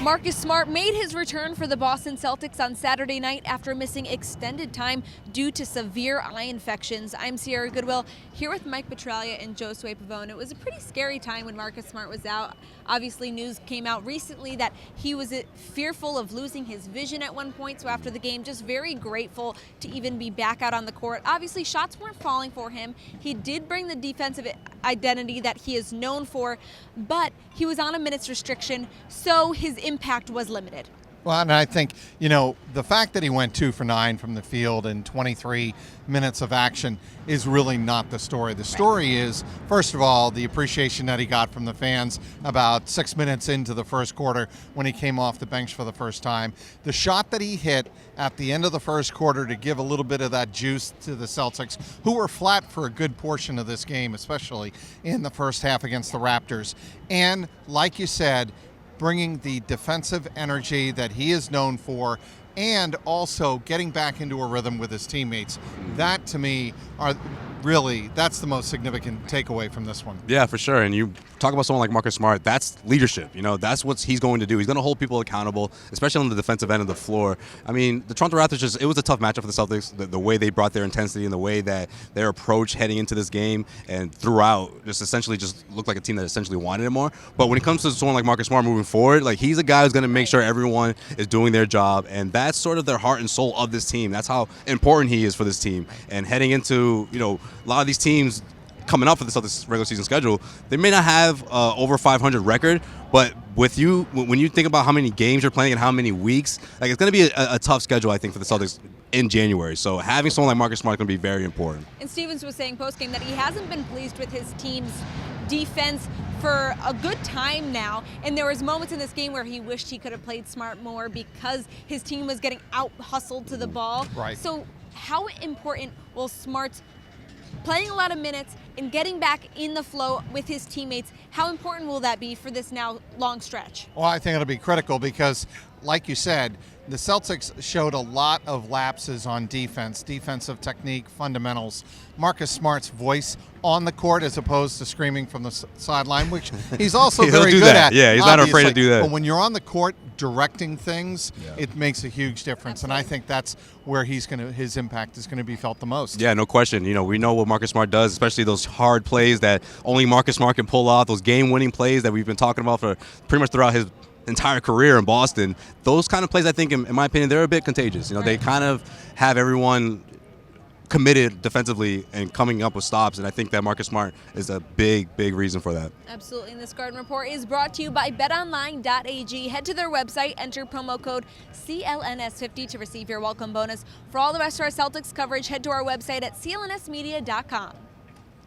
Marcus Smart made his return for the Boston Celtics on Saturday night after missing extended time due to severe eye infections. I'm Sierra Goodwill here with Mike Petraglia and Josue Pavon. It was a pretty scary time when Marcus Smart was out. Obviously, news came out recently that he was fearful of losing his vision at one point. So after the game, just very grateful to even be back out on the court. Obviously, shots weren't falling for him. He did bring the defensive identity that he is known for, but he was on a minutes restriction, so his impact was limited. Well, and I think, the fact that he went 2 for 9 from the field in 23 minutes of action is really not the story. The story is, first of all, the appreciation that he got from the fans about 6 minutes into the first quarter when he came off the bench for the first time. The shot that he hit at the end of the first quarter to give a little bit of that juice to the Celtics, who were flat for a good portion of this game, especially in the first half against the Raptors. And like you said, bringing the defensive energy that he is known for and also getting back into a rhythm with his teammates. That, to me, that's the most significant takeaway from this one. Yeah, for sure. And you talk about someone like Marcus Smart, that's leadership. That's what he's going to do. He's going to hold people accountable, especially on the defensive end of the floor. I mean, the Toronto Raptors, it was a tough matchup for the Celtics. The way they brought their intensity and the way that their approach heading into this game and throughout essentially looked like a team that essentially wanted it more. But when it comes to someone like Marcus Smart moving forward, he's a guy who's going to make sure everyone is doing their job. And that's sort of their heart and soul of this team. That's how important he is for this team. And heading into, a lot of these teams coming up for the Celtics regular season schedule, they may not have over 500 record, but with you, when you think about how many games you're playing and how many weeks, it's going to be a tough schedule, I think, for the Celtics in January. So having someone like Marcus Smart is going to be very important. And Stevens was saying post-game that he hasn't been pleased with his team's defense for a good time now, and there was moments in this game where he wished he could have played Smart more because his team was getting out-hustled to the ball. Right. So how important will Smart's playing a lot of minutes and getting back in the flow with his teammates, how important will that be for this now long stretch? Well, I think it'll be critical because, like you said, the Celtics showed a lot of lapses on defense, defensive technique, fundamentals. Marcus Smart's voice on the court as opposed to screaming from the sideline, which he's also very good at. Yeah, he's not afraid to do that. But when you're on the court directing things, it makes a huge difference. Absolutely. And I think that's where his impact is going to be felt the most. Yeah, no question. We know what Marcus Smart does, especially those hard plays that only Marcus Smart can pull off, those game-winning plays that we've been talking about for pretty much throughout his entire career in Boston. Those kind of plays, I think, in my opinion, they're a bit contagious. They kind of have everyone committed defensively and coming up with stops, and I think that Marcus Smart is a big reason for that. Absolutely. And this Garden Report is brought to you by betonline.ag. Head to their website, enter promo code CLNS50 to receive your welcome bonus. For all the rest of our Celtics coverage, head to our website at clnsmedia.com.